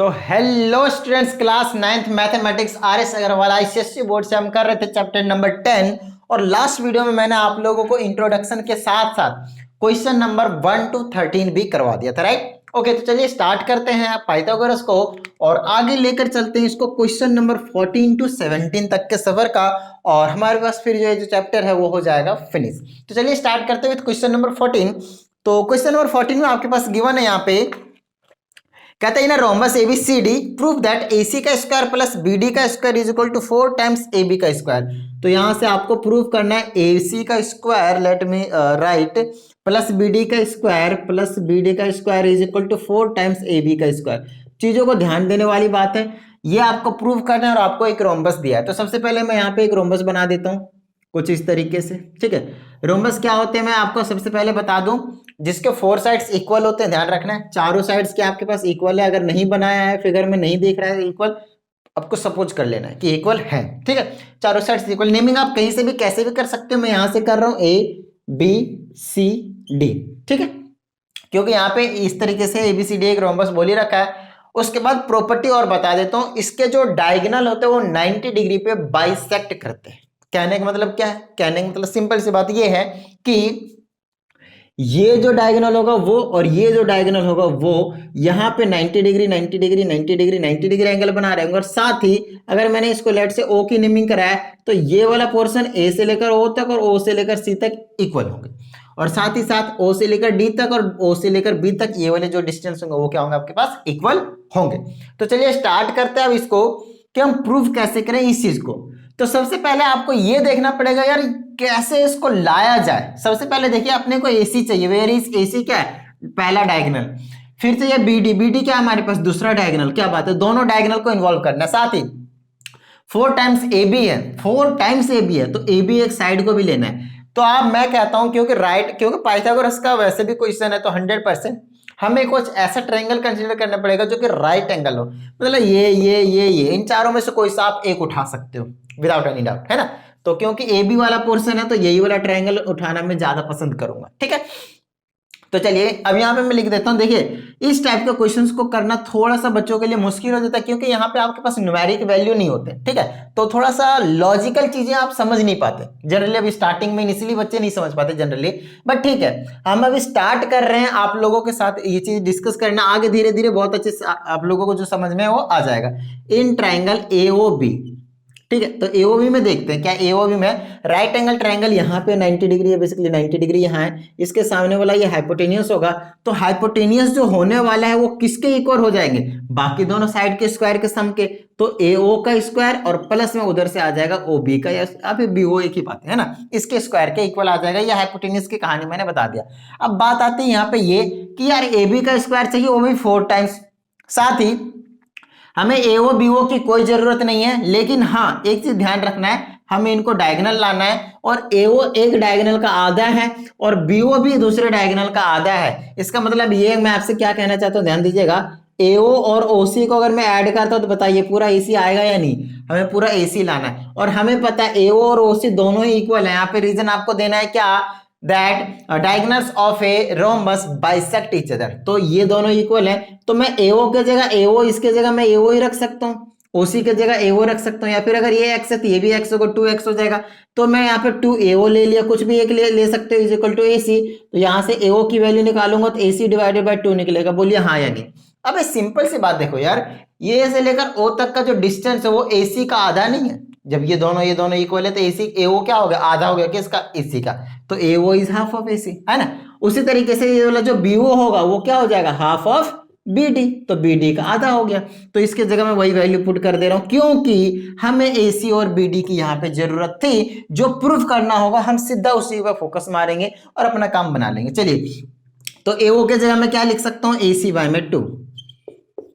तो hello students, class 9th mathematics RS Agarwal ICSE board से हम कर रहे थे चैप्टर नंबर 10। और लास्ट वीडियो में मैंने आप लोगों को इंट्रोडक्शन के साथ साथ क्वेश्चन नंबर 1 to 13 भी करवा दिया था, राइट। ओके, तो चलिए स्टार्ट करते हैं पाइथागोरस को और आगे लेकर चलते हैं इसको क्वेश्चन नंबर 14 to 17 तक के सफर का। और हमारे पास फिर जो चैप्टर है वो हो जाएगा फिनिश। तो चलिए स्टार्ट करते हैं विद क्वेश्चन नंबर 14। तो क्वेश्चन नंबर 14 में आपके पास गिवन है, यहाँ पे कहते हैं ना, rhombus ABCD prove that AC का स्क्वायर प्लस BD का square is equal to 4 times AB का स्क्वायर। तो यहां से आपको प्रूव करना है AC का square, let me write, plus BD का स्क्वायर प्लस BD का square is equal to 4 times AB का स्क्वायर। चीजों को ध्यान देने वाली बात है, ये आपको प्रूव करना है और आपको एक रोमबस दिया है। तो सबसे पहले मैं यहाँ पे एक रोमबस बना देता हूँ कुछ इस तरीके से, ठीक है। रोमबस क्या होते हैं मैं आपको सबसे पहले बता दूं, जिसके 4 साइड्स इक्वल होते हैं। ध्यान रखना है चारों साइड्स के आपके पास इक्वल है। अगर नहीं बनाया है, फिगर में नहीं देख रहा है इक्वल, आपको सपोज कर लेना है कि इक्वल है, ठीक है। चारों साइड्स इक्वल। नेमिंग आप कहीं से भी कैसे भी कर सकते हो। मैं यहां से कर रहा हूं ABCD, ठीक है, क्योंकि यहाँ पे इस तरीके से ABCD एक रोमबस बोल ही रखा है। उसके बाद प्रॉपर्टी और बता देता हूं, इसके जो डायगोनल होते हैं वो 90 डिग्री पे बाइसेक्ट करते हैं। कहने का मतलब क्या है? कहने का मतलब सिंपल सी बात ये है कि ये जो डायगोनल होगा वो और ये जो डायगोनल होगा वो यहाँ पे 90 degree 90 degree 90 degree 90 degree angle बना रहे होंगे। और साथ ही अगर मैंने इसको लेट से O की नेमिंग कराया तो ये वाला पोर्शन A से लेकर O तक और O से लेकर C तक इक्वल होंगे। और साथ ही साथ O से लेकर D तक और O से लेकर B तक ये वाले जो डिस्टेंस होंगे वो क्या होंगे आपके पास? इक्वल होंगे। तो चलिए स्टार्ट करते हैं अब इसको कि हम प्रूव कैसे करें इस चीज को। तो सबसे पहले आपको ये देखना पड़ेगा यार कैसे इसको लाया जाए। सबसे पहले देखिए, अपने को AC चाहिए। Where is AC? क्या है? पहला डायगोनल। फिर चाहिए BD क्या हमारे पास? दूसरा डायगोनल। क्या बात है, दोनों डायगोनल को इन्वॉल्व करना है। साथ ही 4 टाइम्स AB है, 4 टाइम्स AB है तो AB एक साइड को भी लेना है। तो अब मैं कहता हूं क्योंकि पाइथागोरस का वैसे भी क्वेश्चन है तो 100% हमें कुछ ऐसा ट्रायंगल कंसीडर करना पड़ेगा जो कि राइट एंगल हो। मतलब ये इन चारों में से कोई सा आप एक उठा सकते हो विदाउट एनी डाउट, है ना। तो क्योंकि AB वाला पोर्शन है तो यही वाला ट्रायंगल उठाना मैं ज्यादा पसंद करूंगा, ठीक है। तो चलिए अब यहाँ पे मैं लिख देता हूँ। देखिए, इस टाइप के क्वेश्चंस को करना थोड़ा सा बच्चों के लिए मुश्किल हो जाता है क्योंकि यहाँ पे आपके पास न्यूमेरिक वैल्यू नहीं होते, ठीक है। तो थोड़ा सा लॉजिकल चीजें आप समझ नहीं पाते जनरली। अभी स्टार्टिंग में इसलिए बच्चे नहीं समझ पाते जनरली, बट ठीक है, हम अभी स्टार्ट कर रहे हैं आप लोगों के साथ ये चीज डिस्कस करना। आगे धीरे धीरे बहुत अच्छे से आप लोगों को जो समझ में है वो आ जाएगा। इन ट्राइंगल AOB, ठीक है। तो AOB में देखते हैं क्या AOB में राइट एंगल ट्रायंगल यहाँ पे 90 डिग्री है, बेसिकली 90 डिग्री यहाँ है। इसके सामने वाला ये हाइपोटेनियस होगा। तो हाइपोटेनियस जो होने वाला है वो किसके इक्वल हो जाएंगे? बाकी दोनों साइड के स्क्वायर के सम के। तो AO का स्क्वायर और प्लस में उधर से आ जाएगा OB का, या अभी BO एक ही बात है ना, इसके स्क्वायर के इक्वल आ जाएगा। ये हाइपोटेनियस की कहानी मैंने बता दिया। अब बात आती है यहाँ पे ये कि यार AB का स्क्वायर चाहिए, वो भी 4 टाइम्स। साथ ही हमें AO BO की कोई जरूरत नहीं है, लेकिन हाँ एक चीज ध्यान रखना है, हमें इनको डायगोनल लाना है। और AO एक डायगोनल का आधा है और BO भी दूसरे डायगोनल का आधा है। इसका मतलब ये मैं आपसे क्या कहना चाहता हूँ, ध्यान दीजिएगा। AO और OC को अगर मैं ऐड करता हूं तो बताइए पूरा AC आएगा या नहीं? हमें पूरा AC लाना है। और हमें पता है AO और OC दोनों ही इक्वल है। यहाँ पे रीजन आपको देना है क्या? That diagonals of a rhombus bisect each other. तो ये दोनों इक्वल है, तो मैं AO के जगह AO, इसके जगह मैं AO ही रख सकता हूँ, OC के जगह AO रख सकता हूँ। या फिर अगर ये x है तो ये भी x होगा, 2x हो जाएगा। तो मैं यहाँ पे 2AO ले लिया, कुछ भी एक ले सकते हो, इज इक्वल टू AC। तो यहाँ से AO की वैल्यू निकालूंगा तो AC डिवाइडेड बाय 2 निकलेगा। बोलिए हाँ या नहीं? अब सिंपल सी बात देखो यार, ये से लेकर O तक का जो डिस्टेंस है वो AC का आधा नहीं है। जब ये दोनों इक्वल है तो AO क्या हो गया? आधा हो गया किसका? AC का। तो AO is half of AC, है ना। उसी तरीके से ये वाला जो BO होगा वो क्या हो जाएगा? Half of BD। तो BD का आधा हो गया। तो इसके जगह मैं वही वैल्यू पुट कर दे रहा हूं क्योंकि हमें AC और BD की यहाँ पे जरूरत थी। जो प्रूफ करना होगा हम सीधा उसी पर फोकस मारेंगे और अपना काम बना लेंगे। चलिए, तो AO के जगह मैं क्या लिख सकता हूँ? AC बाय में 2,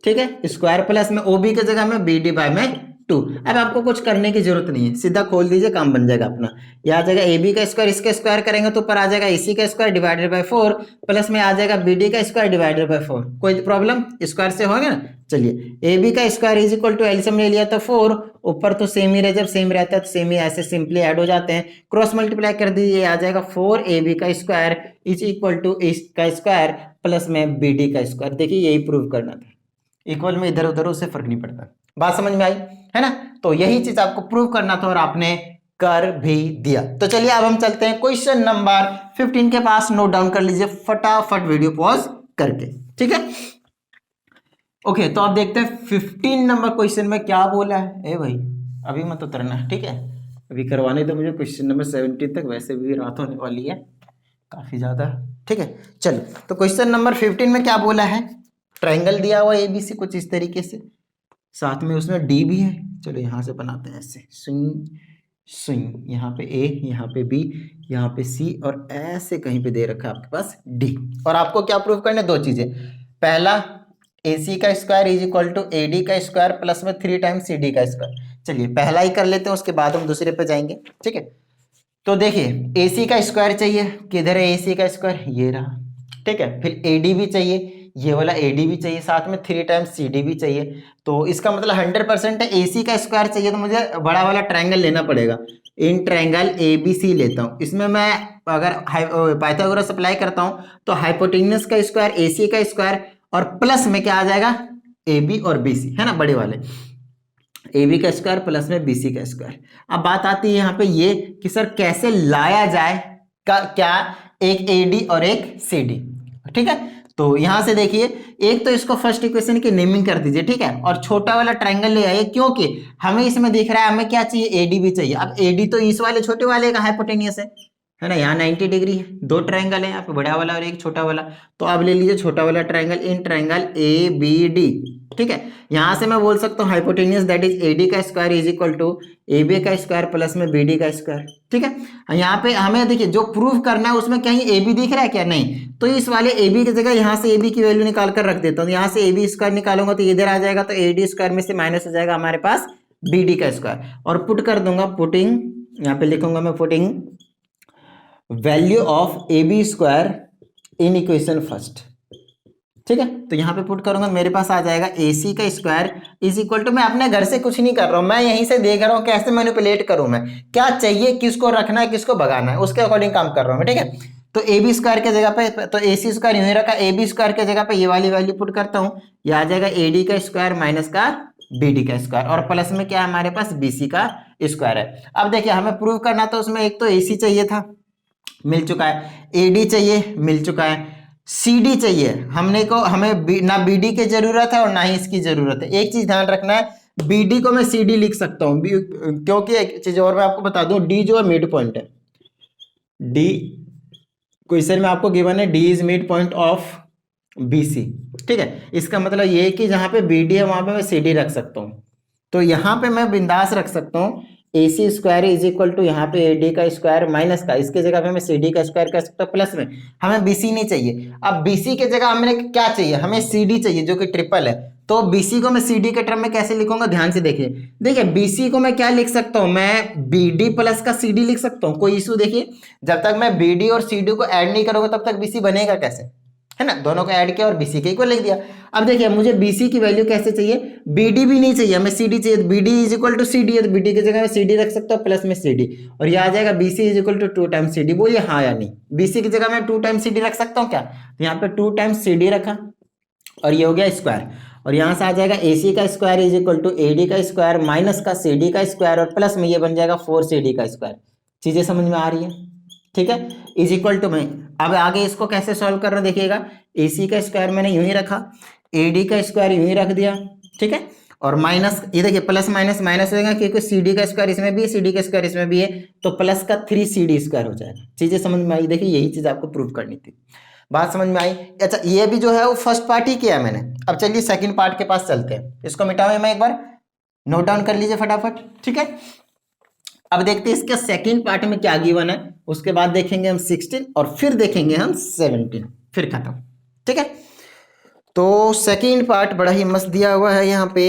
ठीक है, स्क्वायर प्लस में OB के जगह में BD बाय में 2। अब आपको कुछ करने की जरूरत नहीं है, सीधा खोल दीजिए, काम बन जाएगा अपना। यह आ जाएगा AB का स्क्वायर, इसका स्क्वायर करेंगे तो ऊपर आ जाएगा AC का स्क्वायर डिवाइडेड बाय 4, प्लस में आ जाएगा BD का स्क्वायर डिवाइडेड बाय 4। कोई प्रॉब्लम? स्क्वायर से होगा ना। चलिए, AB का square is equal to LCM ले लिया तो 4, ऊपर तो सेम ही रहे, जब सेम रहता है तो सेम ही ऐसे सिंपली ऐड हो जाते हैं। क्रॉस मल्टीप्लाई कर दीजिए, आ जाएगा 4AB का स्क्वायर इज इक्वल टू इसका स्क्वायर प्लस में BD का स्क्वायर। देखिए यही प्रूव करना था। इक्वल में इधर उधर उससे फर्क नहीं पड़ता। बात समझ में आई है ना? तो यही चीज आपको प्रूव करना था और आपने कर भी दिया। तो चलिए अब हम चलते हैं क्वेश्चन नंबर 15 के पास। नोट डाउन कर लीजिए फटाफट वीडियो पॉज करके, ठीक है? ओके, तो आप देखते हैं 15 नंबर क्वेश्चन में क्या बोला है। ए भाई अभी मत उतरना, ठीक है? अभी करवाने दो मुझे क्वेश्चन नंबर 17 तक, वैसे भी रात होने वाली है काफी ज्यादा, ठीक है? चलो, तो क्वेश्चन नंबर 15 में क्या बोला है? ट्रायंगल दिया हुआ एबीसी कुछ इस तरीके से, साथ में उसमें डी भी है। चलो यहां से बनाते हैं ऐसे, स्विंग स्विंग, यहाँ पे ए, यहाँ पे बी, यहाँ पे सी, और ऐसे कहीं पे दे रखा है आपके पास डी। और आपको क्या प्रूव करना है? दो चीजें। पहला, ए सी का square is equal to A D का स्क्वायर प्लस में 3 टाइम्स सी डी का स्क्वायर। चलिए पहला ही कर लेते हैं, उसके बाद हम दूसरे पे जाएंगे, ठीक है? तो देखिए ए सी का स्क्वायर चाहिए, किधर है ए सी का स्क्वायर? ये रहा, ठीक है? फिर ए डी भी चाहिए, ये वाला ए डी भी चाहिए, साथ में 3 टाइम्स सी डी भी चाहिए। तो इसका मतलब 100% है ए सी का स्क्वायर चाहिए, तो मुझे बड़ा वाला ट्रायंगल लेना पड़ेगा। इन ट्रायंगल ए बी सी लेता हूँ, इसमें मैं अगर पाइथागोरस अप्लाई करता हूँ तो हाइपोटेन्यूस का स्क्वायर, ए सी का स्क्वायर, और प्लस में क्या आ जाएगा? ए बी और बी सी, है ना, बड़े वाले ए बी का स्क्वायर प्लस में बी सी का स्क्वायर। अब बात आती है यहाँ पे ये कि सर कैसे लाया जाए का क्या एक ए डी और एक सी डी, ठीक है? तो यहां से देखिए, एक तो इसको फर्स्ट इक्वेशन की नेमिंग कर दीजिए, ठीक है? और छोटा वाला ट्रायंगल ले आइए, क्योंकि हमें इसमें दिख रहा है हमें क्या चाहिए? एडी भी चाहिए। अब एडी तो इस वाले छोटे वाले का हाइपोटेनियस है ना, यहाँ 90 डिग्री है। दो ट्रायंगल है यहाँ पे, बड़ा वाला और एक छोटा वाला। तो अब ले लीजिए छोटा वाला triangle, in triangle A B D, ठीक है? यहां से मैं बोल सकता हूँ हाइपोटेनियस दैट इज एडी का square is equal to A B का स्क्वायर प्लस में बी डी का स्क्वायर, ठीक है? यहाँ पे हमें देखिए जो प्रूव करना है उसमें कहीं ए बी दिख रहा है क्या? नहीं। तो इस वाले ए बी की जगह यहाँ से ए बी की वैल्यू निकाल कर रख देता हूँ। यहाँ से ए बी स्क्वायर निकालूंगा तो इधर आ जाएगा, तो ए डी स्क्वायर में से माइनस हो जाएगा हमारे पास बी डी का स्क्वायर, और पुट कर दूंगा, पुटिंग यहाँ पे लिखूंगा मैं, putting value of A B square in equation first, ठीक है? तो यहाँ पे पुट करूंगा, मेरे पास आ जाएगा ए सी का स्क्वायर इज इक्वल टू, मैं अपने घर से कुछ नहीं कर रहा हूं, मैं यहीं से देख रहा हूं कैसे मैनिपुलेट करूं, मैं क्या चाहिए, किसको रखना है, किसको भगाना है, उसके अकॉर्डिंग काम कर रहा हूं मैं, ठीक है? तो ए बी स्क्वायर के जगह पे, तो ए सी स्क्वायर यूं ही रखा, ए बी स्क्वायर के जगह पे ये वाली वैल्यू पुट करता हूं, ये आ जाएगा ए डी का स्क्वायर माइनस का बी डी का स्क्वायर, और प्लस में क्या है हमारे पास? बी सी का स्क्वायर है। अब देखिए हमें प्रूव करना था, उसमें एक तो ए सी चाहिए था, मिल चुका है, एडी चाहिए, मिल चुका है, सीडी चाहिए हमने को, हमें ना बीडी की जरूरत है और ना ही इसकी जरूरत है। एक चीज ध्यान रखना है, बीडी को मैं सीडी लिख सकता हूं, क्योंकि एक चीज और मैं आपको बता दूं, डी जो है मिड पॉइंट है, डी क्वेश्चन में आपको गिवन है D is mid point of BC, ठीक है? इसका मतलब ये है कि जहां पे बीडी है वहां पे मैं सीडी रख सकता हूं, तो यहां पे मैं बिंदास रख सकता हूं ए सी स्क्वायर इज इक्वल टू यहाँ पे ए डी का स्क्वायर माइनस का, इसके जगह पे मैं सी डी का स्क्वायर कर सकता हूँ, प्लस में हमें बीसी नहीं चाहिए। अब बीसी के जगह हमें क्या चाहिए? हमें सी डी चाहिए जो कि ट्रिपल है। तो बीसी को मैं सी डी के टर्म में कैसे लिखूंगा? ध्यान से देखिए, देखिए बीसी को मैं क्या लिख सकता हूँ? मैं बी डी प्लस का सी डी लिख सकता हूँ, कोई इशू? देखिए जब तक मैं बी डी और सी डी को ऐड नहीं करूंगा तब तक बीसी बनेगा कैसे, है ना? दोनों को ऐड किया और बीसी के इक्वल लिख दिया। अब देखिए मुझे बीसी की वैल्यू कैसे चाहिए? बीडी भी नहीं चाहिए, हमें सीडी चाहिए, BD is equal to CD है, तो बीडी की जगह मैं सीडी रख सकता हूँ प्लस में सीडी, और ये आ जाएगा BC is equal to 2 times CD. बोलिए हाँ या नहीं? बीसी की जगह मैं 2 टाइम्स सीडी रख सकता हूँ क्या? तो यहाँ पे 2 टाइम्स सीडी रखा और ये हो गया स्क्वायर, और यहाँ से आ जाएगा ए सी का square is equal to A D का स्क्वायर माइनस का सी डी का स्क्वायर, और प्लस में ये बन जाएगा 4 सी डी का स्क्वायर। चीजें समझ में आ रही है? ठीक है, इज इक्वल टू में अब आगे इसको कैसे सॉल्व कर रहा देखिएगा, ए सी का स्क्वायर मैंने यूं ही रखा, ए डी का स्क्वायर यूं ही रख दिया, ठीक है, और माइनस ये देखिए प्लस माइनस माइनस हो जाएगा क्योंकि सी डी का स्क्वायर इसमें भी है, सी डी का स्क्वायर इसमें भी है, तो प्लस का 3 सी डी स्क्वायर हो जाएगा। चीजें समझ में आई? देखिए यही चीज आपको प्रूव करनी थी, बात समझ में आई? अच्छा ये भी जो है वो फर्स्ट पार्ट ही किया मैंने। अब चलिए सेकंड पार्ट के पास चलते हैं, इसको मिटावे मैं एक बार, नोट डाउन कर लीजिए फटाफट, ठीक है? अब देखते हैं इसके सेकंड पार्ट में क्या गिवन है, उसके बाद देखेंगे हम 16 और फिर देखेंगे हम 17, फिर खत्म, ठीक है? तो सेकंड पार्ट बड़ा ही मस्त दिया हुआ है यहाँ पे,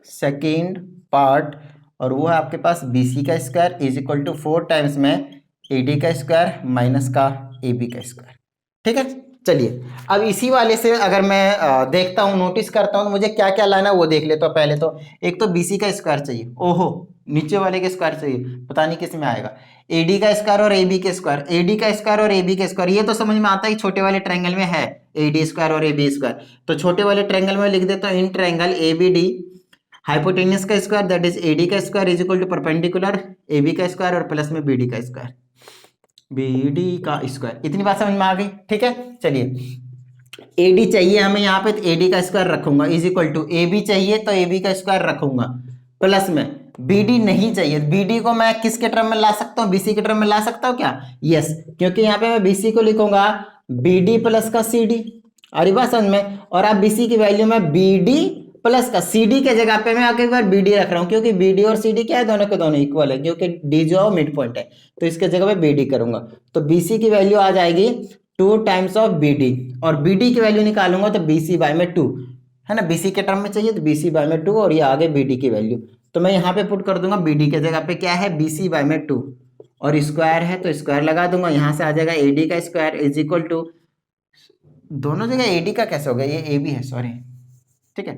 सेकंड पार्ट, और वो है आपके पास बी सी का square is equal to 4 times में ए डी का स्क्वायर माइनस का ए बी का स्क्वायर, ठीक है? चलिए अब इसी वाले से अगर मैं देखता हूँ, नोटिस करता हूँ तो मुझे क्या क्या लाना है वो देख लेता हूँ। पहले तो एक तो बीसी का स्क्वायर चाहिए, ओहो नीचे वाले के स्क्वायर चाहिए, पता नहीं किस में आएगा। एडी का स्क्वायर और एबी के स्क्वायर, एडी का स्क्वायर और एबी के स्क्वायर, ये तो समझ में आता है कि छोटे वाले ट्रायंगल में है एडी स्क्वायर और एबी स्क्वायर। तो छोटे वाले ट्रायंगल में लिख देता हूँ इन ट्रायंगल एबीडी, हाइपोटेन्यूस का स्क्वायर दैट इज एडी का square is equal to perpendicular AB का स्क्वायर और प्लस में बीडी का स्क्वायर, बीडी का स्क्वायर। इतनी बात समझ में आ गई, ठीक है। चलिए एडी चाहिए हमें यहाँ पे, तो एडी का स्क्वायर रखूंगा इज इक्वल टू, एबी चाहिए तो एबी का स्क्वायर रखूंगा प्लस में, बीडी नहीं चाहिए, बीडी को मैं किसके टर्म में ला सकता हूँ, बीसी के टर्म में ला सकता हूँ क्या, यस, क्योंकि यहाँ पे मैं बीसी को लिखूंगा बीडी प्लस का सीडी, और बात समझ में। और आप बीसी की वैल्यू में बीडी प्लस का सीडी के जगह पे मैं आगे एक बार बीडी रख रहा हूँ, क्योंकि बीडी और सीडी क्या है, दोनों के दोनों इक्वल है, क्योंकि डी जो है मिड पॉइंट है, तो इसके जगह पे बीडी करूंगा। तो बीसी की वैल्यू आ जाएगी 2 टाइम्स ऑफ बीडी, और बीडी की वैल्यू निकालूंगा तो बीसी बाय में 2 है ना, बीसी के टर्म में चाहिए तो बीसी बाय में 2, और ये आगे बीडी की वैल्यू, तो मैं यहाँ पे पुट कर दूंगा बीडी के जगह पे क्या है, बीसी बाय में 2, और स्क्वायर है तो स्क्वायर लगा दूंगा, यहाँ से आ जाएगा एडी का स्क्वायर इज इक्वल टू, दोनों जगह एडी का कैसे हो गया, ये एबी है सॉरी, ठीक है,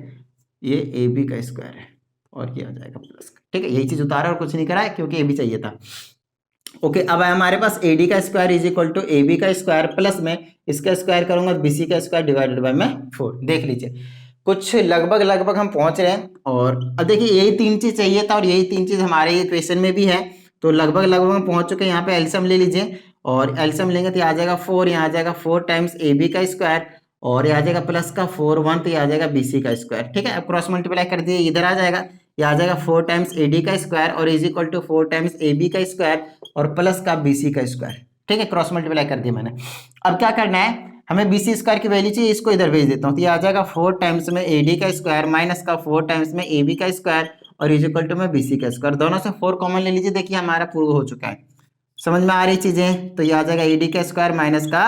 ये एबी का स्क्वायर है और ये आ जाएगा प्लस का, ठीक है, यही चीज उतारा और कुछ नहीं करा है क्योंकि एबी चाहिए था। ओके, अब हमारे पास एडी का square is equal to AB का स्क्वायर प्लस में इसका स्क्वायर करूंगा बीसी का स्क्वायर डिवाइडेड बाय में 4। देख लीजिए कुछ लगभग हम पहुंच रहे हैं, और अब देखिए यही 3 चीज चाहिए था और यही 3 चीज हमारे इक्वेशन में भी है, तो लगभग हम पहुंच चुके हैं। यहाँ पे एलसीएम ले लीजिए, और एलसीएम लेंगे तो आ जाएगा 4, यहाँ आ जाएगा 4 टाइम्स एबी का स्क्वायर, और ये आ जाएगा प्लस का 4 1, तो ये आ जाएगा बीसी का स्क्वायर, ठीक है। अब क्रॉस मल्टीप्लाई कर दिए, इधर आ जाएगा, ये आ जाएगा 4 टाइम्स एडी का स्क्वायर और is equal to 4 times AB का स्क्वायर और प्लस का बीसी का स्क्वायर, ठीक है, क्रॉस मल्टीप्लाई कर दिया मैंने। अब क्या करना है, हमें बीसी स्क्वायर की वैल्यू चाहिए, इसको इधर भेज देता हूँ, तो ये आ जाएगा 4 टाइम्स में एडी का स्क्वायर माइनस का 4 टाइम्स में एबी का स्क्वायर और इज इक्वल टू में बीसी का स्क्वायर, दोनों से 4 कॉमन ले लीजिए, देखिए हमारा पूरा हो चुका है, समझ में आ रही चीजें। तो ये आ जाएगा एडी का स्क्वायर माइनस का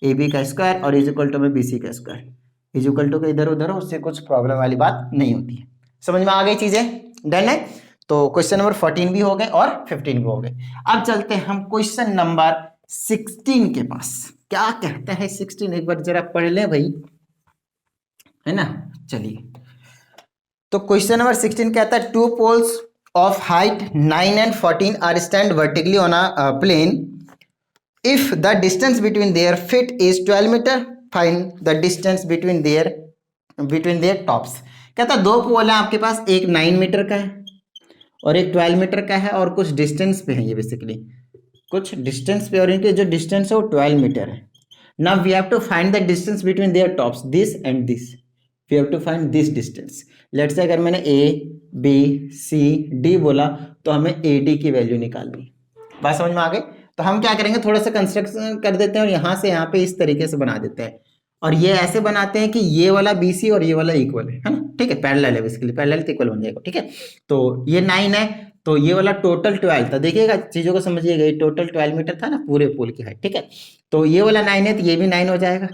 एबी का स्क्वायर और इज इक्वल टू में बीसी का स्क्वायर, इज इक्वल टू के इधर उधर हो, उससे कुछ प्रॉब्लम वाली बात नहीं होती है, समझ में आ गई चीजें, डन है। तो क्वेश्चन नंबर 14 भी हो गए और 15 भी हो गए। अब चलते हैं हम क्वेश्चन नंबर 16 के पास, क्या कहता है 16, एक बार जरा पढ़ ले भाई, है ना। चलिए, तो क्वेश्चन नंबर 16 कहता है 2 poles of height 9 and 14 are stand vertically on a plane, if the distance between their feet is 12 metre, find the distance between their tops. कहता है 2 पोल है आपके पास, एक 9 मीटर का है और एक 12 मीटर का है, और कुछ डिस्टेंस पे है, ये बेसिकली कुछ डिस्टेंस पे, और इनके जो डिस्टेंस है वो 12 मीटर है। Now we have to find the distance between their tops, this and this, we have to find this distance. Let's say अगर मैंने ए बी सी डी बोला तो हमें ए डी की वैल्यू निकालनी, बात समझ में आ गई। तो हम क्या करेंगे, थोड़ा सा कंस्ट्रक्शन कर देते हैं और यहाँ से यहाँ पे इस तरीके से बना देते हैं, और ये ऐसे बनाते हैं कि ये वाला BC और ये वाला इक्वल है ना, ठीक है, पैरेलल है, बेसिकली पैरेलल तो इक्वल बन जाएगा, ठीक है। तो ये 9 है, तो ये वाला टोटल 12 था, देखिएगा चीजों को समझिएगा, ये टोटल 12 मीटर था ना पूरे पोल की हाइट, ठीक है। तो ये वाला 9 है तो ये भी 9 हो जाएगा,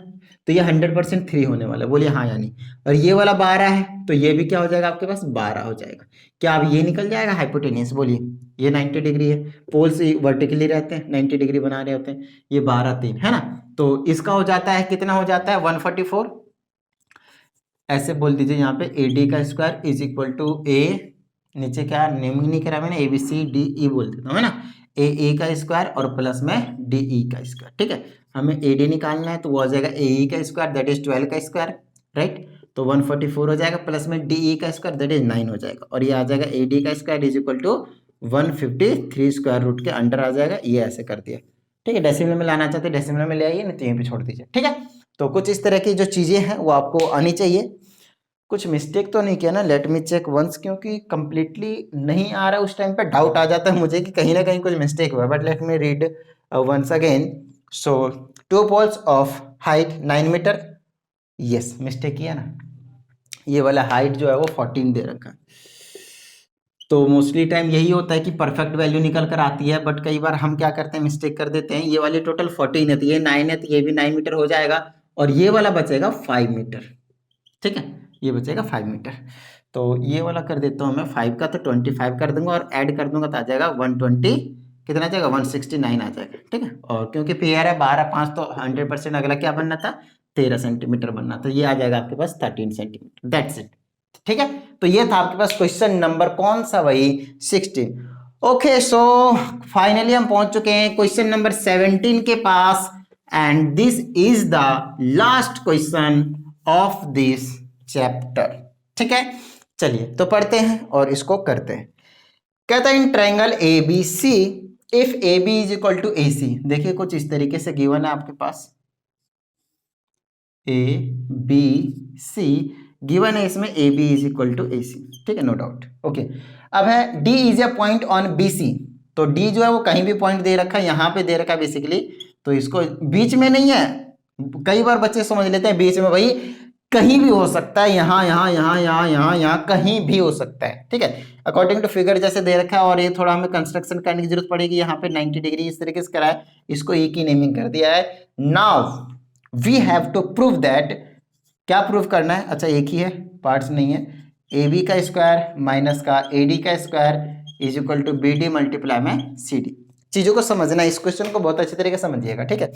तो ये 100% 3 होने वाला है, बोलिए हाँ या नहीं। और ये वाला 12 है तो ये भी क्या हो जाएगा आपके पास, 12 हो जाएगा। क्या अब ये निकल जाएगा हाइपोटेन्यूस, बोलिए, ये 90 डिग्री है, पोल्स वर्टिकली रहते हैं, 90 डिग्री बना रहे होते हैं, ये 12 3 है ना, तो इसका हो जाता है, कितना हो जाता है 144, ऐसे बोल दीजिए यहाँ पे AD का square is equal to A, नीचे क्या नेमिंग नहीं करा मैंने, ABCDE बोल देता हूँ, है ना, AA का स्क्वायर और प्लस में DE का स्क्वायर, ठीक है। हमें AD निकालना है तो वो आ जाएगा AE का स्क्वायर दैट इज 12 का स्क्वायर, राइट, तो 144 हो जाएगा, प्लस में DE का स्क्वायर दैट इज 9 हो जाएगा, और ये आ जाएगा AD का square is equal to 153 square root के अंडर आ जाएगा, ये ऐसे कर दिया, ठीक है। डेसिमल में लाना चाहते हैं डेसिमल में ले आइए, नहीं तो यहीं पे छोड़ दीजिए, ठीक है। तो कुछ इस तरह की जो चीज़ें हैं वो आपको आनी चाहिए। कुछ मिस्टेक तो नहीं किया ना, लेट मी चेक वंस, क्योंकि कंप्लीटली नहीं आ रहा, उस टाइम पे डाउट आ जाता है मुझे कि कहीं ना कहीं कुछ मिस्टेक हुआ, but let me read once again. So 2 poles of height 9 metre, yes mistake किया ना, ये वाला हाइट जो है वो 14 दे रखा है, तो मोस्टली टाइम यही होता है कि परफेक्ट वैल्यू निकल कर आती है, बट कई बार हम क्या करते हैं, मिस्टेक कर देते हैं। ये वाली टोटल 14 है तो ये 9 है तो ये भी 9 मीटर हो जाएगा, और ये वाला बचेगा 5 मीटर, ठीक है, ये बचेगा 5 मीटर। तो ये वाला कर देता हूँ मैं 5 का, तो 25 कर दूंगा और ऐड कर दूंगा तो आ जाएगा 120, कितना आ जाएगा 169 आ जाएगा, ठीक है। और क्योंकि पेयर है 12 5 तो 100% अगला क्या बनना था, 13 सेंटीमीटर बनना, तो ये आ जाएगा आपके पास 13 सेंटीमीटर, दैट्स इट, ठीक है, तो ये था आपके पास क्वेश्चन नंबर कौन सा भाई 16। ओके, सो फाइनली हम पहुंच चुके हैं क्वेश्चन नंबर 17 के पास, and this is the last question of this chapter. ठीक है, चलिए तो पढ़ते हैं और इसको करते हैं। कहता है in triangle A B C if A B is equal to A C. देखिए कुछ इस तरीके से गिवन है आपके पास, ए बी सी गिवन है, इसमें A B is equal to A C. ठीक है, नो डाउट। ओके, अब है D is a point on B C. तो डी जो है वो कहीं भी पॉइंट दे रखा है, यहां पे दे रखा है बेसिकली, तो इसको बीच में नहीं है। कई बार बच्चे समझ लेते हैं बीच में, भाई कहीं भी हो सकता है, यहाँ यहाँ यहाँ यहाँ यहाँ यहाँ कहीं भी हो सकता है। ठीक है, अकॉर्डिंग टू फिगर जैसे दे रखा है, और ये थोड़ा हमें कंस्ट्रक्शन करने की जरूरत पड़ेगी। यहाँ पे 90 डिग्री इस तरीके से करा है, इसको एक ही नेमिंग कर दिया है। Now we have to prove that, क्या प्रूव करना है? अच्छा एक ही है, पार्ट्स नहीं है। ए बी का स्क्वायर माइनस का ए डी का square is equal to B D multiply में सी डी। चीजों को समझना, इस क्वेश्चन को बहुत अच्छी तरीके से समझिएगा। ठीक है,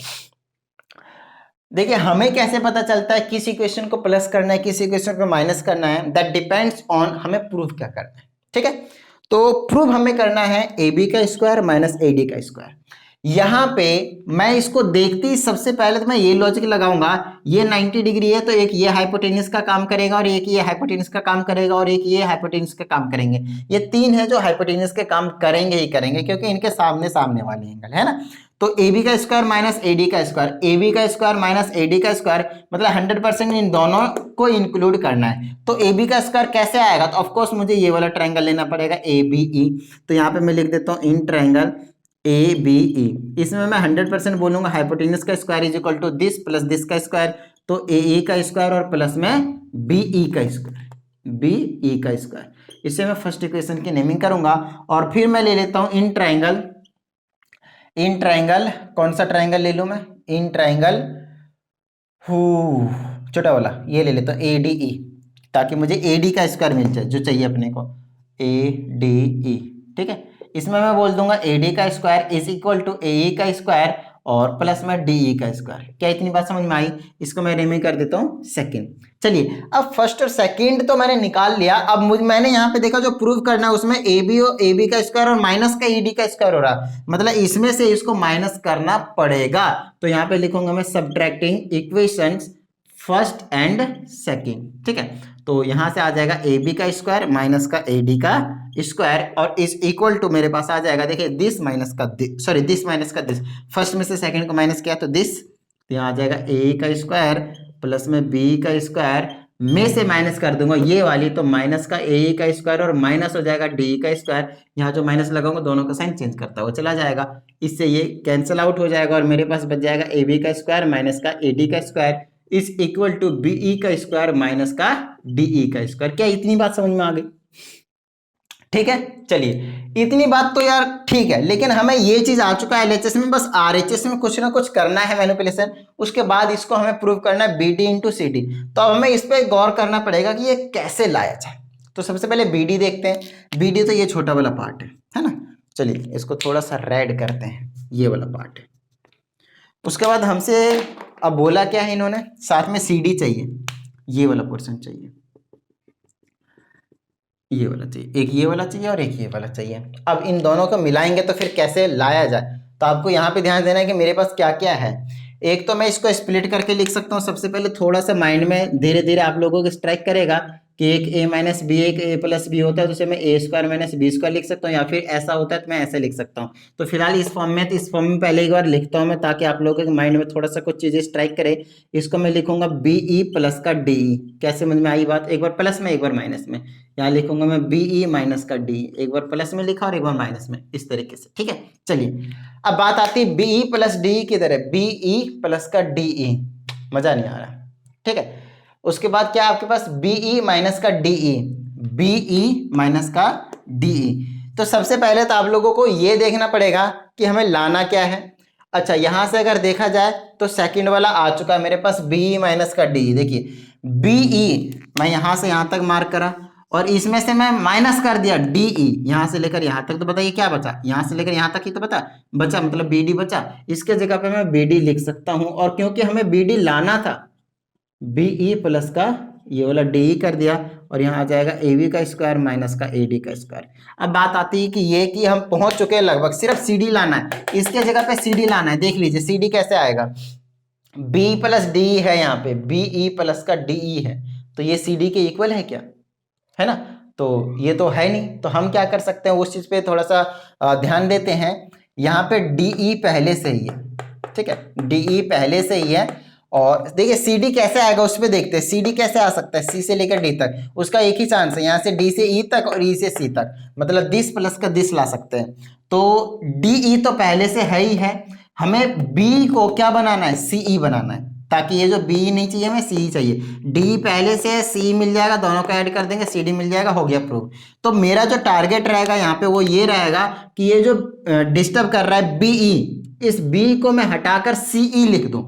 देखिए हमें कैसे पता चलता है किस इक्वेशन को प्लस करना है, किस इक्वेशन को माइनस करना है, दैट डिपेंड्स ऑन हमें प्रूव क्या करना है। ठीक है, तो प्रूव हमें करना है ए बी का स्क्वायर माइनस ए डी का स्क्वायर। यहां पे मैं इसको देखते ही सबसे पहले तो मैं ये लॉजिक लगाऊंगा, ये 90 डिग्री है तो एक ये हाइपोटेनस का काम करेगा, और एक ये हाइपोटेनस का काम करेगा, और एक ये हाइपोटेनस का काम करेंगे। ये तीन है जो हाइपोटेनस के काम करेंगे ही करेंगे, क्योंकि इनके सामने सामने वाले एंगल है ना। तो ए बी का स्क्वायर माइनस ए डी का स्क्वायर, ए बी का स्क्वायर माइनस ए डी का स्क्वायर, मतलब 100% इन दोनों को इंक्लूड करना है। तो ए बी का स्क्वायर कैसे आएगा? तो ऑफकोर्स मुझे ये वाला ट्रायंगल लेना पड़ेगा ए बी ई। तो यहाँ पे मैं लिख देता हूँ इन ट्रायंगल ए बी ई। इसमें मैं 100% बोलूंगा हाइपोटेनस का square is equal to this plus this का स्क्वायर, तो ए ई का स्क्वायर और प्लस में बी ई का स्क्वायर, बी ई का स्क्वायर। इससे मैं फर्स्ट इक्वेशन की नेमिंग करूंगा, और फिर मैं ले लेता हूं इन ट्रायंगल। इन ट्रायंगल कौन सा ट्रायंगल ले लूं मैं? इन ट्रायंगल छोटा वाला ये ले लेता हूं ए डी ई, ताकि मुझे ए डी का स्क्वायर मिल जाए जो चाहिए अपने को, ए डी ई। ठीक है, इसमें मैं बोल दूंगा ए डी का स्क्वायर इज इक्वल टू ए ई का स्क्वायर और प्लस में डी ई का स्क्वायर। क्या इतनी बात समझ में आई? इसको मैं नेमिंग कर देता हूँ सेकंड। चलिए, अब फर्स्ट और सेकंड तो मैंने निकाल लिया। अब मैंने यहाँ पे देखा जो प्रूव करना है उसमें ए बी का स्क्वायर और माइनस का ई डी का स्क्वायर हो रहा, मतलब इसमें से इसको माइनस करना पड़ेगा। तो यहाँ पे लिखूंगा मैं subtracting equations first and second. ठीक है, तो यहां से आ जाएगा ए बी का स्क्वायर माइनस का ए डी का स्क्वायर, और इस इक्वल टू मेरे पास आ जाएगा, देखिए दिस माइनस का दिस, सॉरी दिस माइनस का दिस, फर्स्ट में से सेकंड को माइनस किया तो दिस, तो यहाँ आ जाएगा ए का स्क्वायर प्लस में बी का स्क्वायर, में से माइनस कर दूंगा ये वाली, तो माइनस का ए का स्क्वायर और माइनस हो जाएगा डी का स्क्वायर। यहाँ जो माइनस लगाऊंगा दोनों का साइन चेंज करता हुआ चला जाएगा, इससे ये कैंसिल आउट हो जाएगा, और मेरे पास बच जाएगा ए बी का स्क्वायर माइनस का ए डी का square is equal to B E का स्क्वायर माइनस का डी ई का स्क्वायर। क्या इतनी बात समझ में आ गई? ठीक है, चलिए इतनी बात तो यार ठीक है, लेकिन हमें ये चीज आ चुका है एलएचएस में, बस आरएचएस में कुछ ना कुछ करना है मैनिपुलेशन, उसके बाद इसको हमें प्रूव करना है बीडी इंटू सी डी। तो अब हमें इस पर गौर करना पड़ेगा कि ये कैसे लाया जाए। तो सबसे पहले बीडी देखते हैं। बीडी तो ये छोटा वाला पार्ट है ना। चलिए इसको थोड़ा सा रेड करते हैं, ये वाला पार्ट है। उसके बाद हमसे अब बोला क्या है इन्होंने, साथ में सी डी चाहिए, ये वाला पोर्शन चाहिए, ये वाला चाहिए, एक ये वाला चाहिए और एक ये वाला चाहिए। अब इन दोनों को मिलाएंगे तो फिर कैसे लाया जाए, तो आपको यहाँ पे ध्यान देना है कि मेरे पास क्या क्या है। एक तो मैं इसको स्प्लिट करके लिख सकता हूँ। सबसे पहले थोड़ा सा माइंड में धीरे धीरे आप लोगों को स्ट्राइक करेगा कि एक ए माइनस बी एक ए प्लस बी होता है, तो उसे मैं ए स्क्वायर माइनस बी स्क्वायर लिख सकता हूँ, या फिर ऐसा होता है तो मैं ऐसे लिख सकता हूँ। तो फिलहाल इस फॉर्म में, तो इस फॉर्म में पहले एक बार लिखता हूँ मैं, ताकि आप लोगों के माइंड में थोड़ा सा कुछ चीजें स्ट्राइक करे। इसको मैं लिखूंगा बी ई प्लस का डी ई। कैसे समझ में आई बात? एक बार प्लस में एक बार माइनस में। यहाँ लिखूंगा मैं बी ई माइनस का डी, एक बार प्लस में लिखा और एक बार माइनस में, इस तरीके से। ठीक है, चलिए अब बात आती है बीई प्लस डी की तरह, बीई प्लस का डीई, मजा नहीं आ रहा। ठीक है, उसके बाद क्या आपके पास बीई माइनस का डीई, बीई माइनस का डीई। तो सबसे पहले तो आप लोगों को ये देखना पड़ेगा कि हमें लाना क्या है। अच्छा, यहां से अगर देखा जाए तो सेकंड वाला आ चुका है मेरे पास बीई माइनस का डीई। देखिए बीई मैं यहां से यहां तक मार्क करा, और इसमें से मैं माइनस कर दिया डीई, यहां से लेकर यहां तक, तो बताइए क्या बचा? यहां से लेकर यहां तक ही तो बचा, मतलब बीडी बचा। इसके जगह पे मैं बीडी लिख सकता हूं, और क्योंकि हमें बीडी लाना था, बीई प्लस का ये वाला डीई कर दिया, और यहाँ आ जाएगा ए बी का स्क्वायर माइनस का ए डी का स्क्वायर। अब बात आती है कि ये कि हम पहुंच चुके हैं लगभग, सिर्फ सी डी लाना है, इसके जगह पे सी डी लाना है। देख लीजिए सी डी कैसे आएगा, बी प्लस डी है, यहाँ पे बी ई प्लस का डी ई है, तो ये सी डी के इक्वल है क्या, है ना, तो ये तो है नहीं। तो हम क्या कर सकते हैं, उस चीज पे थोड़ा सा ध्यान देते हैं। यहाँ पे डी ई पहले से ही है, ठीक है, डी ई पहले से ही है। और देखिए सी डी कैसे आएगा उस पर देखते हैं, सी डी कैसे आ सकता है, सी से लेकर डी तक उसका एक ही चांस है, यहाँ से डी से ई तक और ई से सी तक, मतलब दिस प्लस का दिस ला सकते हैं। तो डी ई तो पहले से है ही है, हमें बी को क्या बनाना है, सी ई बनाना है, ताकि ये जो बी नहीं चाहिए हमें सी चाहिए। डी पहले से है, सी मिल जाएगा, दोनों को ऐड कर देंगे, सी डी मिल जाएगा, हो गया प्रूव। तो मेरा जो टारगेट रहेगा यहाँ पे वो ये रहेगा कि ये जो डिस्टर्ब कर रहा है बीई, इस बी को मैं हटाकर सीई लिख दूं,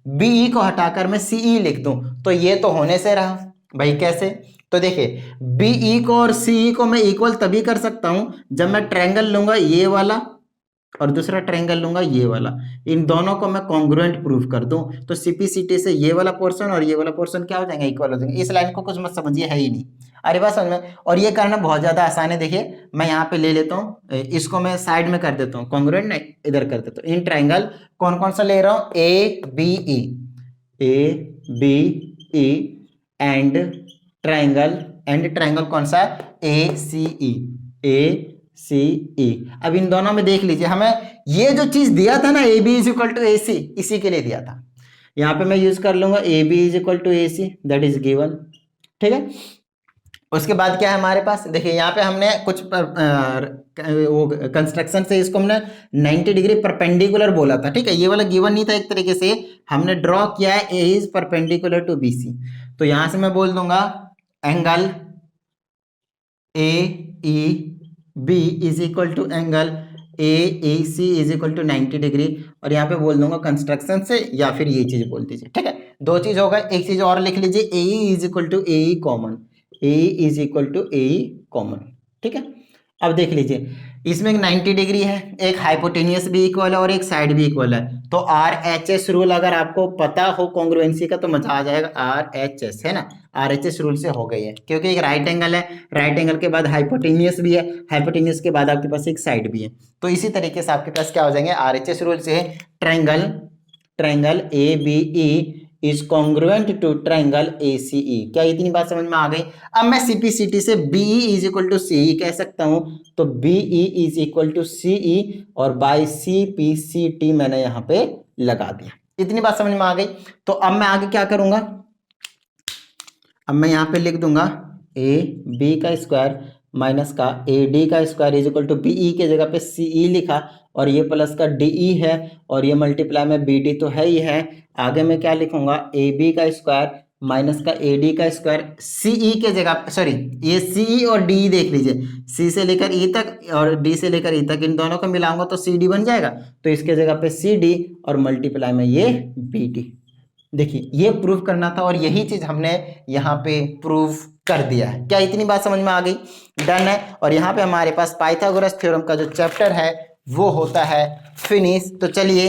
बीई को हटाकर मैं सीई लिख दूं, तो ये तो होने से रहा भाई। कैसे, तो देखिए बीई को और सीई को मैं इक्वल तभी कर सकता हूं जब मैं ट्रायंगल लूंगा ये वाला और दूसरा ट्रायंगल लूंगा ये वाला, इन दोनों को मैं कॉन्ग्रुएंट प्रूफ कर दूं, तो सीपीसीटी से ये वाला पोर्शन और ये वाला पोर्शन क्या हो जाएंगे, इक्वल हो जाएंगे। इस लाइन को कुछ मत समझिए, है ही नहीं, अरे बात समझ में। और ये करना बहुत ज्यादा आसान है। देखिए मैं यहाँ पे ले लेता हूँ, इसको मैं साइड में कर देता हूँ, कॉन्ग्रुएंट नहीं इधर कर देता हूँ। इन ट्रायंगल कौन कौन सा ले रहा हूँ, A B E and triangle कौन सा, ए सी ई। अब इन दोनों में देख लीजिए, हमें ये जो चीज दिया था ना A B is equal to A C, इसी के लिए दिया था। यहाँ पे मैं यूज कर लूंगा A B is equal to A C, that is given, ठीक है। उसके बाद क्या है हमारे पास, देखिए यहाँ पे हमने कुछ वो कंस्ट्रक्शन से इसको हमने 90 डिग्री परपेंडिकुलर बोला था, ठीक है, ये वाला गिवन नहीं था, एक तरीके से हमने ड्रॉ किया है A is perpendicular to B C. तो यहां से मैं बोल दूंगा angle A E B is equal to angle A A C is equal to 90 degree, और यहाँ पे बोल दूंगा कंस्ट्रक्शन से, या फिर ये चीज बोल दीजिए, ठीक है। दो चीज होगा, एक चीज और लिख लीजिए, A is equal to A common, A is equal to A common, ठीक है। अब देख लीजिए इसमें एक 90 डिग्री है, एक हाइपोटेनियस भी इक्वल है और एक साइड भी इक्वल है। तो आर एच एस रूल अगर आपको पता हो कॉन्ग्रुएंसी का तो मजा आ जाएगा, आर एच एस है ना, आर एच एस रूल से हो गई है, क्योंकि एक राइट एंगल है, राइट एंगल के बाद हाइपोटेनियस भी है, हाइपोटेनियस के बाद आपके पास एक साइड भी है। तो इसी तरीके से आपके पास क्या हो जाएंगे, आर एच एस रूल से triangle A B E is congruent to triangle A C E. क्या इतनी बात समझ में आ गई। अब मैं सीपीसीटी से BE is equal to CE कह सकता हूं, तो BE is equal to CE और बाय सीपीसीटी मैंने यहां पे लगा दिया। इतनी बात समझ में आ गई। तो अब मैं आगे क्या करूंगा, अब मैं यहां पे लिख दूंगा ए बी का स्क्वायर माइनस का ए डी का square is equal to BE के जगह पे सीई लिखा, और ये प्लस का डीई है, और ये मल्टीप्लाई में बी डी तो है ही है। आगे मैं क्या लिखूंगा, ए बी का स्क्वायर माइनस का ए डी का स्क्वायर, सीई के जगह, सॉरी ये सीई और डी देख लीजिए, सी से लेकर ई तक और डी से लेकर ई तक, इन दोनों को मिलाऊंगा तो सी डी बन जाएगा, तो इसके जगह पे सी डी और मल्टीप्लाई में ये बी डी। देखिए ये प्रूव करना था और यही चीज हमने यहाँ पे प्रूव कर दिया है। क्या इतनी बात समझ में आ गई, डन है। और यहाँ पे हमारे पास पाइथागोरस थ्योरम का जो चैप्टर है वो होता है फिनिश। तो चलिए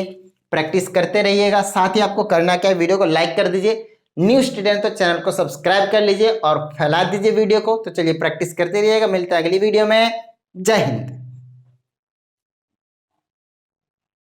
प्रैक्टिस करते रहिएगा। साथ ही आपको करना क्या है, वीडियो को लाइक कर दीजिए, न्यू स्टूडेंट तो चैनल को सब्सक्राइब कर लीजिए और फैला दीजिए वीडियो को। तो चलिए प्रैक्टिस करते रहिएगा, मिलते हैं अगली वीडियो में। जय हिंद।